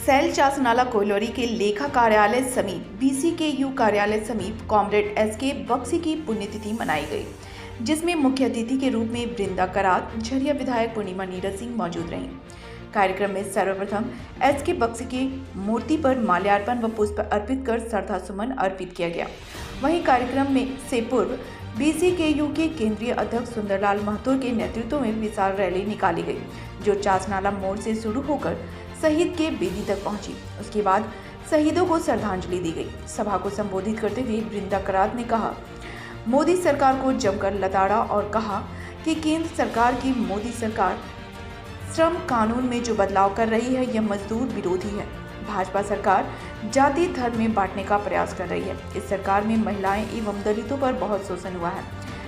Cell Chasnala कोयलोरी के लेखा कार्यालय समीप बीसीकेयू कार्यालय समीप कॉमरेड एसके बक्सी की पुण्यतिथि मनाई गई, जिसमें मुख्य अतिथि के रूप में वृंदा करात, झरिया विधायक पूर्णिमा नीरज सिंह मौजूद रहीं। कार्यक्रम में सर्वप्रथम एसके बक्सी की मूर्ति पर माल्यार्पण व पुष्प अर्पित कर श्रद्धासुमन अर्पित किया गया। वहीं कार्यक्रम में से पूर्व बीसीकेयू के केंद्रीय अध्यक्ष सुंदरलाल महतो के नेतृत्व में विशाल रैली निकाली गई, जो चासनाला मोड़ से शुरू होकर शहीद के बेदी तक पहुंची। उसके बाद शहीदों को श्रद्धांजलि दी गई। सभा को संबोधित करते हुए वृंदा करात ने कहा, मोदी सरकार को जमकर लताड़ा और कहा कि केंद्र सरकार की मोदी सरकार श्रम कानून में जो बदलाव कर रही है, यह मजदूर विरोधी है। भाजपा सरकार जाति धर्म में बांटने का प्रयास कर रही है। इस सरकार में महिलाएं एवं दलितों पर बहुत शोषण हुआ है।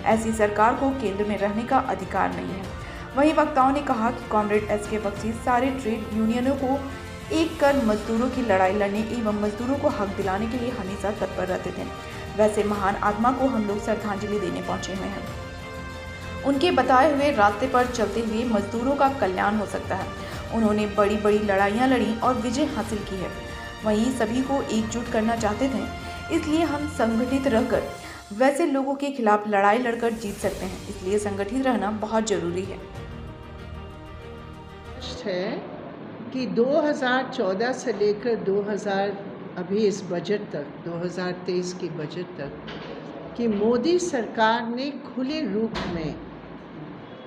ऐसी सरकार को केंद्र में रहने का अधिकार नहीं है। वहीं वक्ताओं ने कहा कि कॉमरेड एसके बक्सी सारे ट्रेड यूनियनों को एक कर मजदूरों की लड़ाई लड़ने एवं मजदूरों को हक दिलाने के लिए हमेशा तत्पर रहते थे। वैसे महान आत्मा को हम लोग श्रद्धांजलि देने पहुंचे हुए हैं। उनके बताए हुए रास्ते पर चलते हुए मजदूरों का कल्याण हो सकता है। उन्होंने बड़ी बड़ी लड़ाइयाँ लड़ी और विजय हासिल की है। वहीं सभी को एकजुट करना चाहते थे, इसलिए हम संगठित रहकर वैसे लोगों के खिलाफ लड़ाई लड़कर जीत सकते हैं। इसलिए संगठित रहना बहुत जरूरी है कि 2014 से लेकर 2000 अभी इस बजट तक 2023 की बजट तक कि मोदी सरकार ने खुले रूप में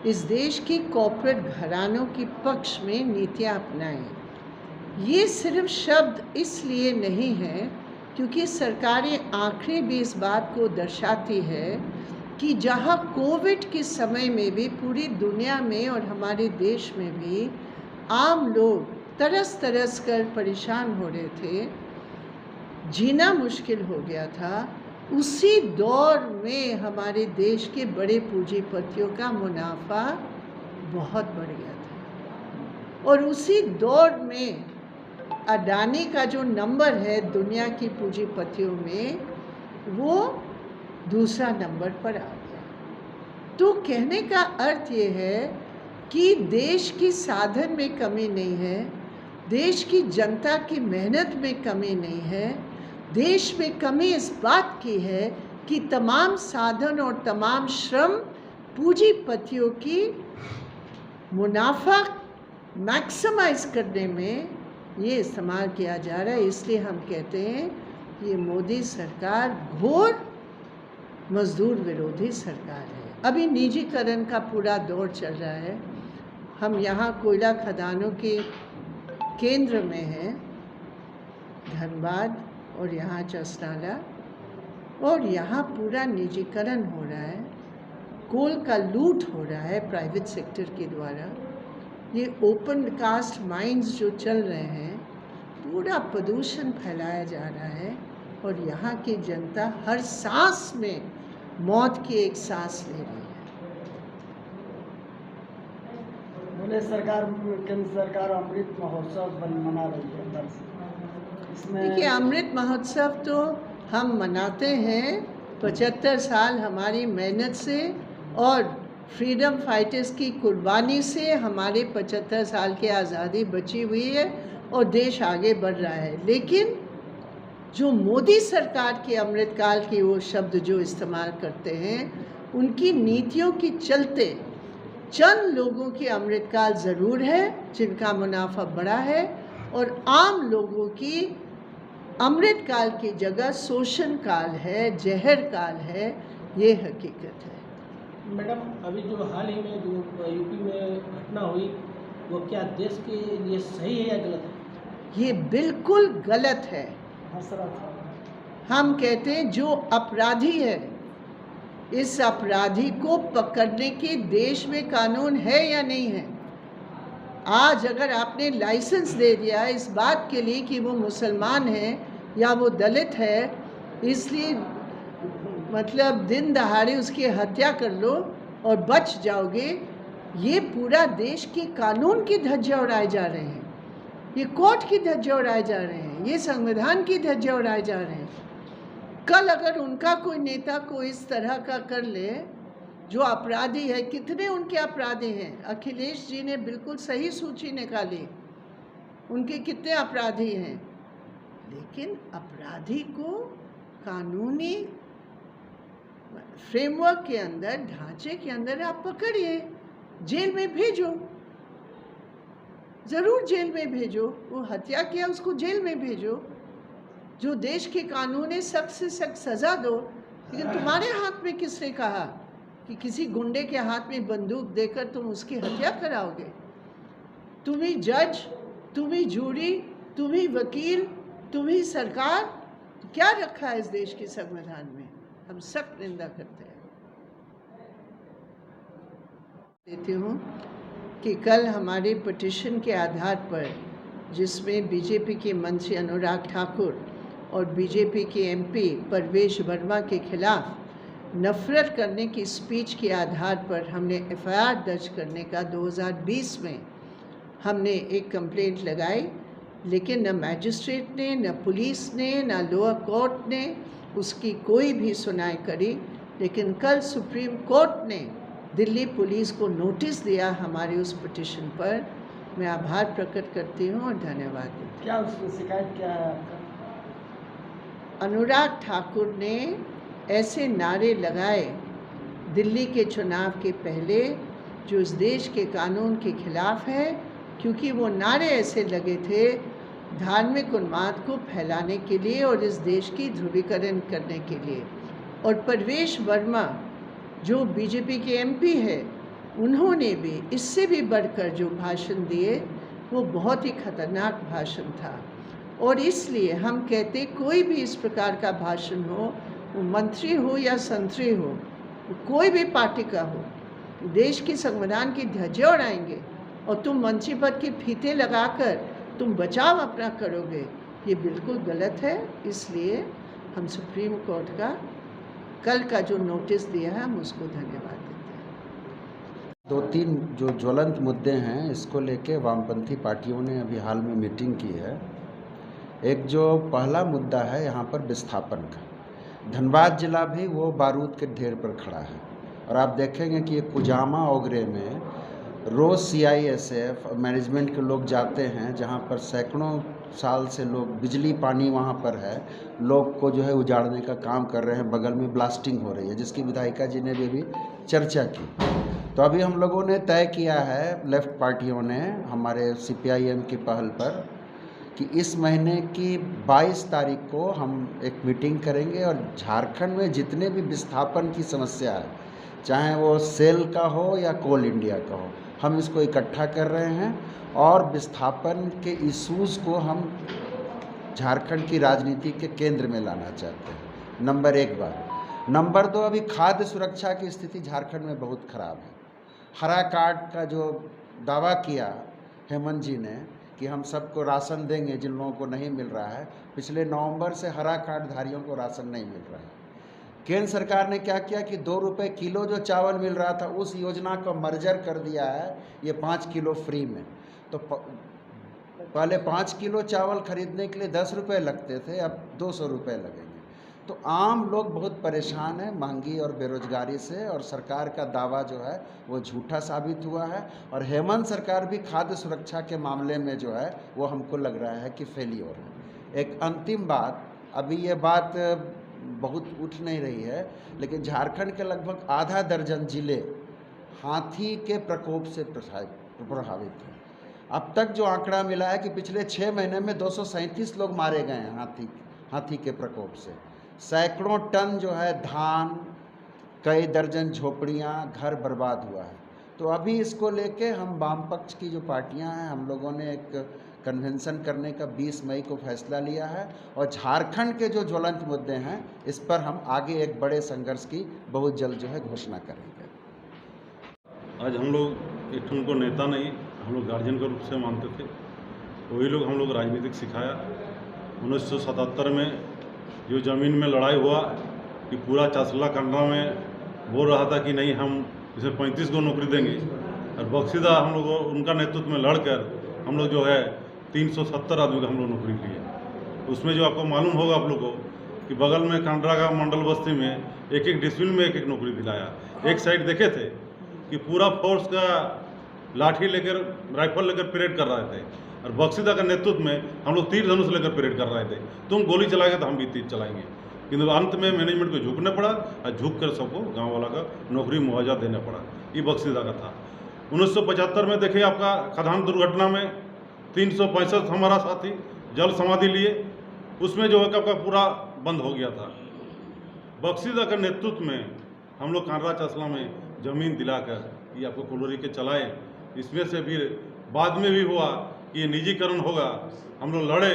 इस देश की कॉर्पोरेट घरानों के पक्ष में नीतियां अपनाई। ये सिर्फ शब्द इसलिए नहीं है क्योंकि सरकारें आंकड़े भी इस बात को दर्शाती है कि जहां कोविड के समय में भी पूरी दुनिया में और हमारे देश में भी आम लोग तरस तरस कर परेशान हो रहे थे, जीना मुश्किल हो गया था, उसी दौर में हमारे देश के बड़े पूंजीपतियों का मुनाफा बहुत बढ़ गया था। और उसी दौर में अडानी का जो नंबर है दुनिया की पूंजीपतियों में, वो दूसरा नंबर पर आ गया। तो कहने का अर्थ ये है कि देश की साधन में कमी नहीं है, देश की जनता की मेहनत में कमी नहीं है। देश में कमी इस बात की है कि तमाम साधन और तमाम श्रम पूंजीपतियों की मुनाफा मैक्सिमाइज करने में ये इस्तेमाल किया जा रहा है। इसलिए हम कहते हैं ये मोदी सरकार घोर मजदूर विरोधी सरकार है। अभी निजीकरण का पूरा दौर चल रहा है। हम यहाँ कोयला खदानों के केंद्र में हैं, धनबाद और यहाँ चासनाला, और यहाँ पूरा निजीकरण हो रहा है, कोल का लूट हो रहा है प्राइवेट सेक्टर के द्वारा। ये ओपन कास्ट माइंस जो चल रहे हैं, पूरा प्रदूषण फैलाया जा रहा है और यहाँ की जनता हर सांस में मौत की एक सांस ले रही है। बोले सरकार, केंद्र सरकार अमृत महोत्सव मना रही है। देखिए, अमृत महोत्सव तो हम मनाते हैं 75 साल हमारी मेहनत से और फ्रीडम फाइटर्स की कुर्बानी से हमारे 75 साल की आज़ादी बची हुई है और देश आगे बढ़ रहा है। लेकिन जो मोदी सरकार के अमृतकाल के वो शब्द जो इस्तेमाल करते हैं, उनकी नीतियों के चलते चंद लोगों की अमृतकाल ज़रूर है जिनका मुनाफा बड़ा है, और आम लोगों की अमृतकाल की जगह शोषण काल है, जहर काल है। ये हकीकत है। मैडम, अभी जो हाल ही में जो यूपी में घटना हुई, वो क्या देश के लिए सही है या गलत है? ये बिल्कुल गलत है। हम कहते हैं जो अपराधी है, इस अपराधी को पकड़ने के देश में कानून है या नहीं है। आज अगर आपने लाइसेंस दे दिया इस बात के लिए कि वो मुसलमान है या वो दलित है, इसलिए मतलब दिन दहाड़े उसकी हत्या कर लो और बच जाओगे, ये पूरा देश के कानून की धज्जियां उड़ाए जा रहे हैं, ये कोर्ट की धज्जियां उड़ाए जा रहे हैं, ये संविधान की धज्जियां उड़ाए जा रहे हैं। कल अगर उनका कोई नेता को इस तरह का कर ले, जो अपराधी है, कितने उनके अपराधी हैं। अखिलेश जी ने बिल्कुल सही सूची निकाली उनके कितने अपराधी हैं, लेकिन अपराधी को कानूनी फ्रेमवर्क के अंदर, ढांचे के अंदर आप पकड़िए, जेल में भेजो, ज़रूर जेल में भेजो। वो हत्या किया, उसको जेल में भेजो। जो देश के कानून है, सख्त से सख्त सज़ा दो। लेकिन तुम्हारे हाथ में किसने कहा कि किसी गुंडे के हाथ में बंदूक देकर तुम उसकी हत्या कराओगे? तुम ही जज, तुम ही जूरी, तुम ही वकील, तुम ही सरकार, तो क्या रखा है इस देश के संविधान में? हम सख्त निंदा करते हैं। देती हूँ कि कल हमारे पिटीशन के आधार पर, जिसमें बीजेपी के मंत्री अनुराग ठाकुर और बीजेपी के एमपी परवेश वर्मा के खिलाफ नफरत करने की स्पीच के आधार पर हमने एफआईआर दर्ज करने का 2020 में हमने एक कंप्लेंट लगाई, लेकिन न मैजिस्ट्रेट ने, न पुलिस ने, न लोअर कोर्ट ने उसकी कोई भी सुनवाई करी। लेकिन कल सुप्रीम कोर्ट ने दिल्ली पुलिस को नोटिस दिया हमारे उस पिटीशन पर। मैं आभार प्रकट करती हूँ और धन्यवाद देती हूँ। क्या उसमें शिकायत क्या है आपका? अनुराग ठाकुर ने ऐसे नारे लगाए दिल्ली के चुनाव के पहले, जो इस देश के कानून के खिलाफ है, क्योंकि वो नारे ऐसे लगे थे धार्मिक उन्माद को फैलाने के लिए और इस देश की ध्रुवीकरण करने के लिए। और परवेश वर्मा जो बीजेपी के एमपी है, उन्होंने भी इससे भी बढ़कर जो भाषण दिए, वो बहुत ही खतरनाक भाषण था। और इसलिए हम कहते, कोई भी इस प्रकार का भाषण हो, वो मंत्री हो या संतरी हो, कोई भी पार्टी का हो, देश के संविधान की ध्वजा उड़ाएंगे और तुम मंत्री पद के फीते लगाकर तुम बचाव अपना करोगे, ये बिल्कुल गलत है। इसलिए हम सुप्रीम कोर्ट का कल का जो नोटिस दिया है, हम उसको धन्यवाद देते हैं। 2-3 जो ज्वलंत मुद्दे हैं, इसको लेके वामपंथी पार्टियों ने अभी हाल में मीटिंग की है। एक जो पहला मुद्दा है यहाँ पर विस्थापन का, धनबाद जिला भी वो बारूद के ढेर पर खड़ा है। और आप देखेंगे कि ये कुजामा ओगरे में रोज़ CISF मैनेजमेंट के लोग जाते हैं, जहाँ पर सैकड़ों साल से लोग, बिजली पानी वहाँ पर है, लोग को जो है उजाड़ने का काम कर रहे हैं। बगल में ब्लास्टिंग हो रही है, जिसकी विधायिका जी ने भी चर्चा की। तो अभी हम लोगों ने तय किया है, लेफ्ट पार्टियों ने, हमारे CPIM की पहल पर, कि इस महीने की 22 तारीख को हम एक मीटिंग करेंगे और झारखंड में जितने भी विस्थापन की समस्या है, चाहे वो सेल का हो या कोल इंडिया का हो, हम इसको इकट्ठा कर रहे हैं और विस्थापन के इश्यूज़ को हम झारखंड की राजनीति के केंद्र में लाना चाहते हैं। नंबर 1 बात। नंबर 2, अभी खाद्य सुरक्षा की स्थिति झारखंड में बहुत ख़राब है। हरा कार्ड का जो दावा किया हेमंत जी ने कि हम सबको राशन देंगे जिन लोगों को नहीं मिल रहा है, पिछले नवंबर से हरा कार्ड धारियों को राशन नहीं मिल रहा है। केंद्र सरकार ने क्या किया कि 2 रुपये किलो जो चावल मिल रहा था, उस योजना को मर्जर कर दिया है ये 5 किलो फ्री में। तो पहले 5 किलो चावल खरीदने के लिए 10 रुपये लगते थे, अब 200 रुपये लगेंगे। तो आम लोग बहुत परेशान हैं महंगी और बेरोजगारी से, और सरकार का दावा जो है वो झूठा साबित हुआ है। और हेमंत सरकार भी खाद्य सुरक्षा के मामले में जो है वो हमको लग रहा है कि फेलियर है। एक अंतिम बात, अभी ये बात बहुत उठ नहीं रही है, लेकिन झारखंड के लगभग आधा दर्जन जिले हाथी के प्रकोप से प्रभावित हैं। अब तक जो आंकड़ा मिला है कि पिछले 6 महीने में 237 लोग मारे गए हैं हाथी के प्रकोप से। सैकड़ों टन जो है धान, कई दर्जन झोपड़ियाँ, घर बर्बाद हुआ है। तो अभी इसको लेके हम वाम पक्ष की जो पार्टियां हैं, हम लोगों ने एक कन्वेंशन करने का 20 मई को फैसला लिया है और झारखंड के जो ज्वलंत मुद्दे हैं, इस पर हम आगे एक बड़े संघर्ष की बहुत जल्द जो है घोषणा करेंगे। आज हम लोग एक उनको नेता नहीं, हम लोग गार्जियन के रूप से मानते थे। वही लोग हम लोग राजनीतिक सिखाया। 1977 में जो ज़मीन में लड़ाई हुआ कि पूरा चासला कंडा में बोल रहा था कि नहीं हम इसे 35 को नौकरी देंगे, और बख्शीदा हम लोग उनका नेतृत्व में लड़कर हम लोग जो है 370 आदमी का हम लोग नौकरी लिए। उसमें जो आपको मालूम होगा आप लोग को कि बगल में कांड्रा का मंडल बस्ती में एक डिस्ट्रिक्ट में एक नौकरी दिलाया। एक साइड देखे थे कि पूरा फोर्स का लाठी लेकर, राइफल लेकर परेड कर रहे थे, और बख्शीदा के नेतृत्व में हम लोग तीर धनुष लेकर परेड कर रहे थे। तुम गोली चलाएंगे तो हम भी तीर चलाएंगे, किंतु अंत में मैनेजमेंट को झुकने पड़ा और झुक कर सबको गाँव वाला का नौकरी मुआवजा देना पड़ा। ये बख्शीदा का था। 1975 में देखिए आपका खदान दुर्घटना में 365 हमारा साथी जल समाधि लिए, उसमें जो है आपका पूरा बंद हो गया था। बख्शीदा के नेतृत्व में हम लोग कांडरा चसला में ज़मीन दिलाकर ये आपको कोलोरी के चलाए। इसमें से फिर बाद में भी हुआ कि ये निजीकरण होगा। हम लोग लड़े,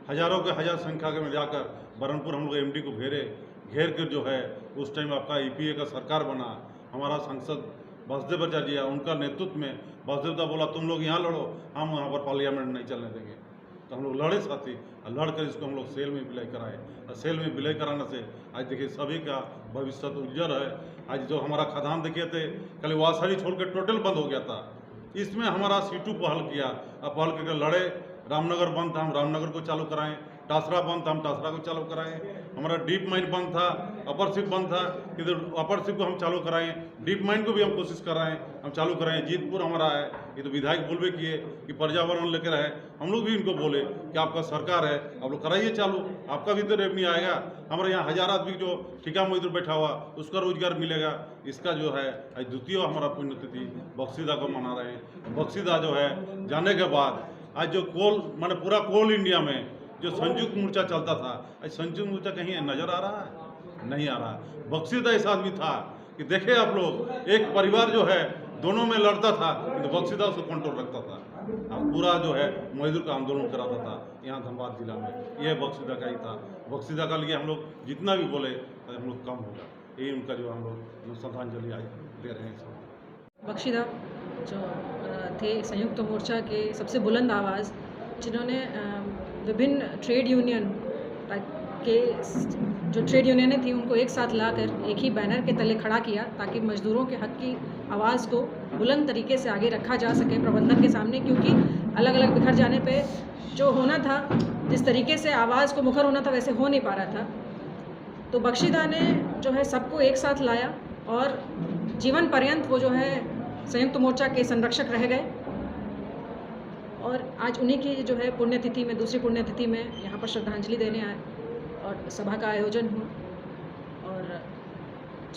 हज़ारों के हज़ार संख्या में जाकर बरनपुर हम लोग एमडी को घेर कर जो है उस टाइम आपका ईपीए का सरकार बना। हमारा सांसद वासुदेव आचार्य उनका नेतृत्व में वासुदेव बोला तुम लोग यहाँ लड़ो, हम यहाँ पर पार्लियामेंट नहीं चलने देंगे। तो हम लोग लड़े साथी, और लड़कर इसको हम लोग सेल में विलय कराए। और सेल में विलय कराने से आज देखिए सभी का भविष्य तो उज्जवल है। आज जो हमारा खदान देखिए थे कल वासारी छोड़ के टोटल बंद हो गया था। इसमें हमारा सीटू पहल किया और पहल करके लड़े। रामनगर बंद था, हम रामनगर को चालू कराएं। टासरा बंद था, हम टासरा को चालू कराएं। हमारा डीप माइन बंद था, अपर शिप बंद था, किधर अपर शिप को हम चालू कराएं। डीप माइन को भी हम कोशिश कर रहे हैं, हम चालू कराएं। जीतपुर हमारा है, ये तो विधायक बोलबे किए कि पर्यावरण लेकर है। हम लोग भी इनको बोले कि आपका सरकार है, आप लोग कराइए चालू, आपका भी तो रेवन्यू आएगा। हमारे यहाँ 1000 आदमी जो ठिका मजदूर बैठा हुआ उसका रोजगार मिलेगा। इसका जो है आज द्वितीय हमारा पुण्यतिथि बख्शीदा को मना रहे हैं। बख्शीदा जो है जाने के बाद आज जो कोल माने पूरा कोल इंडिया में जो संयुक्त मोर्चा चलता था, आज संयुक्त मोर्चा कहीं नजर आ रहा है? नहीं आ रहा। बख्शीदा ऐसा आदमी था कि देखे आप लोग, एक परिवार जो है दोनों में लड़ता था, तो बख्शीदा उसको कंट्रोल रखता था। अब पूरा जो है मजदूर का आंदोलन कराता था यहाँ धनबाद जिला में। यह बख्शीदा का ही था। बख्शीदा का लिए हम लोग जितना भी बोले हम लोग कम होगा। यही उनका जो हम लोग श्रद्धांजलि आज दे रहे हैं। बख्शीदा जो थे संयुक्त मोर्चा के सबसे बुलंद आवाज़, जिन्होंने विभिन्न ट्रेड यूनियन के जो ट्रेड यूनियनें थी उनको एक साथ लाकर एक ही बैनर के तले खड़ा किया ताकि मजदूरों के हक की आवाज़ को बुलंद तरीके से आगे रखा जा सके प्रबंधन के सामने। क्योंकि अलग अलग बिखर जाने पे जो होना था, जिस तरीके से आवाज़ को मुखर होना था, वैसे हो नहीं पा रहा था। तो बख्शीदा ने जो है सबको एक साथ लाया और जीवन पर्यंत वो जो है संयुक्त मोर्चा के संरक्षक रह गए। और आज उन्हीं की जो है पुण्यतिथि में, दूसरी पुण्यतिथि में यहाँ पर श्रद्धांजलि देने आए और सभा का आयोजन हुआ। और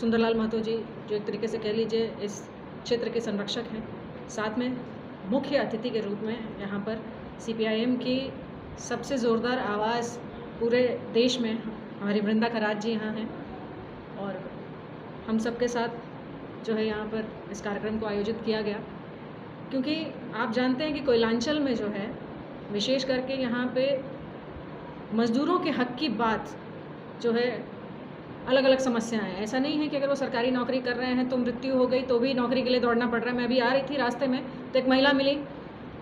सुंदरलाल महतो जी जो एक तरीके से कह लीजिए इस क्षेत्र के संरक्षक हैं, साथ में मुख्य अतिथि के रूप में यहाँ पर CPIM की सबसे ज़ोरदार आवाज़ पूरे देश में हमारी वृंदा करात जी यहाँ हैं। और हम सबके साथ जो है यहाँ पर इस कार्यक्रम को आयोजित किया गया, क्योंकि आप जानते हैं कि कोयलांचल में जो है विशेष करके यहाँ पे मज़दूरों के हक की बात जो है अलग अलग समस्याएं हैं। ऐसा नहीं है कि अगर वो सरकारी नौकरी कर रहे हैं तो मृत्यु हो गई तो भी नौकरी के लिए दौड़ना पड़ रहा है। मैं अभी आ रही थी रास्ते में तो एक महिला मिली,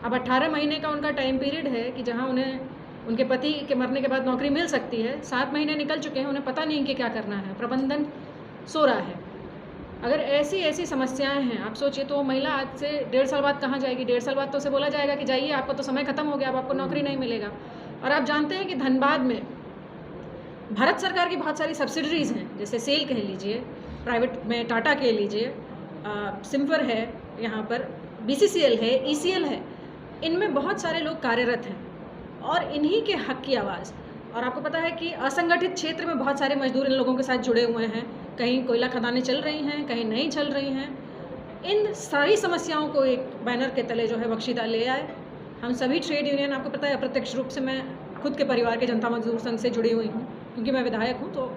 अब 18 महीने का उनका टाइम पीरियड है कि जहाँ उन्हें उनके पति के मरने के बाद नौकरी मिल सकती है। 7 महीने निकल चुके हैं, उन्हें पता नहीं कि क्या करना है, प्रबंधन सो रहा है। अगर ऐसी समस्याएं हैं, आप सोचिए तो महिला आज से 1.5 साल बाद कहाँ जाएगी? 1.5 साल बाद तो उसे बोला जाएगा कि जाइए, आपका तो समय खत्म हो गया, अब आपको नौकरी नहीं मिलेगा। और आप जानते हैं कि धनबाद में भारत सरकार की बहुत सारी सब्सिडरीज़ हैं, जैसे सेल कह लीजिए, प्राइवेट में टाटा कह लीजिए, सिम्फर है, यहाँ पर BCCL है, ECL है। इनमें बहुत सारे लोग कार्यरत हैं और इन्हीं के हक की आवाज़। और आपको पता है कि असंगठित क्षेत्र में बहुत सारे मजदूर इन लोगों के साथ जुड़े हुए हैं। कहीं कोयला खदानें चल रही हैं, कहीं नहीं चल रही हैं। इन सारी समस्याओं को एक बैनर के तले जो है बख्शीदा ले आए। हम सभी ट्रेड यूनियन, आपको पता है अप्रत्यक्ष रूप से मैं खुद के परिवार के जनता मजदूर संघ से जुड़ी हुई हूँ, क्योंकि मैं विधायक हूँ तो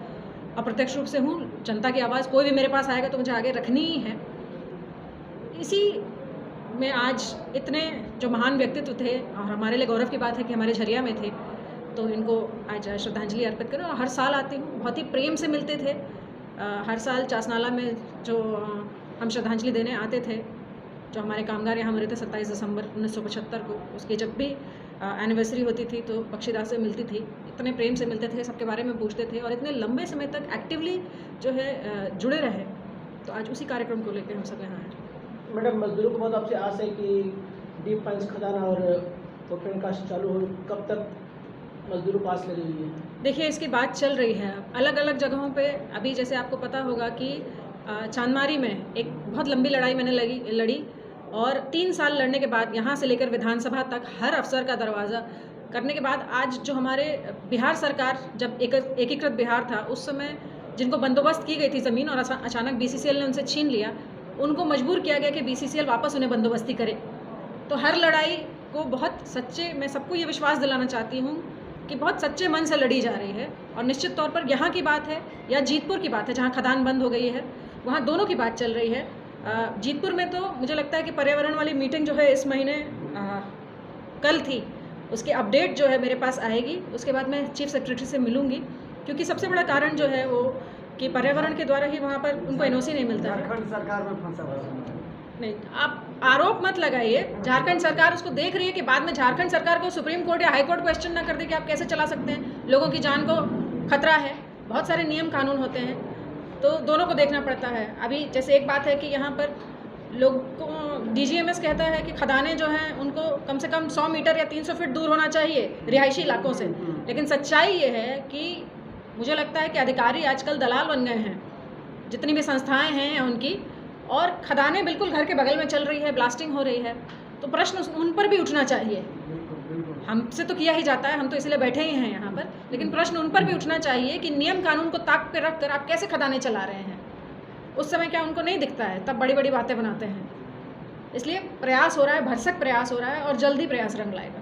अप्रत्यक्ष रूप से हूँ। जनता की आवाज़ कोई भी मेरे पास आएगा तो मुझे आगे रखनी ही है। इसी में आज इतने जो महान व्यक्तित्व थे, और हमारे लिए गौरव की बात है कि हमारे झरिया में थे, तो इनको आज श्रद्धांजलि अर्पित करें। और हर साल आती हूँ, बहुत ही प्रेम से मिलते थे। हर साल चासनाला में जो हम श्रद्धांजलि देने आते थे, जो हमारे कामगार यहाँ मरे थे 27 दिसंबर 1975 को, उसकी जब भी एनिवर्सरी होती थी तो बख्शीदा से मिलती थी। इतने प्रेम से मिलते थे, सबके बारे में पूछते थे और इतने लंबे समय तक एक्टिवली जो है जुड़े रहे। तो आज उसी कार्यक्रम को लेकर हम सब यहाँ हैं। मैडम, मजदूरों को बहुत आपसे आस है कि डीप माइंस खदान और ओपन कास्ट चालू हो, कब तक मजदूरों को आस लगी हुई है? देखिए, इसकी बात चल रही है अलग अलग जगहों पे। अभी जैसे आपको पता होगा कि चांदमारी में एक बहुत लंबी लड़ाई मैंने लड़ी और 3 साल लड़ने के बाद यहाँ से लेकर विधानसभा तक हर अफसर का दरवाज़ा करने के बाद आज जो हमारे बिहार सरकार जब एकीकृत बिहार था उस समय जिनको बंदोबस्त की गई थी ज़मीन और अचानक BCCL ने उनसे छीन लिया, उनको मजबूर किया गया कि BCCL वापस उन्हें बंदोबस्ती करे। तो हर लड़ाई को बहुत सच्चे, मैं सबको ये विश्वास दिलाना चाहती हूँ कि बहुत सच्चे मन से लड़ी जा रही है। और निश्चित तौर पर यहाँ की बात है या जीतपुर की बात है जहाँ खदान बंद हो गई है, वहाँ दोनों की बात चल रही है। जीतपुर में तो मुझे लगता है कि पर्यावरण वाली मीटिंग जो है इस महीने कल थी, उसकी अपडेट जो है मेरे पास आएगी। उसके बाद मैं चीफ सेक्रेटरी से मिलूँगी, क्योंकि सबसे बड़ा कारण जो है वो कि पर्यावरण के द्वारा ही वहाँ पर उनको NOC नहीं मिलता है। झारखंड सरकार में फंसा हुआ है। नहीं, आप आरोप मत लगाइए। झारखंड सरकार उसको देख रही है कि बाद में झारखंड सरकार को सुप्रीम कोर्ट या हाई कोर्ट क्वेश्चन ना कर दे कि आप कैसे चला सकते हैं, लोगों की जान को खतरा है, बहुत सारे नियम कानून होते हैं, तो दोनों को देखना पड़ता है। अभी जैसे एक बात है कि यहाँ पर लोग को DGMS कहता है कि खदानें जो हैं उनको कम से कम 100 मीटर या 300 फीट दूर होना चाहिए रिहायशी इलाकों से, लेकिन सच्चाई ये है कि मुझे लगता है कि अधिकारी आजकल दलाल बन गए हैं, जितनी भी संस्थाएं हैं उनकी, और खदानें बिल्कुल घर के बगल में चल रही है, ब्लास्टिंग हो रही है। तो प्रश्न उन पर भी उठना चाहिए। हमसे तो किया ही जाता है, हम तो इसलिए बैठे ही हैं यहाँ पर, लेकिन प्रश्न उन पर भी उठना चाहिए कि नियम कानून को ताक पे रख कर आप कैसे खदानें चला रहे हैं। उस समय क्या उनको नहीं दिखता है, तब बड़ी बड़ी बातें बनाते हैं। इसलिए प्रयास हो रहा है, भरसक प्रयास हो रहा है और जल्दी प्रयास रंग लाएगा।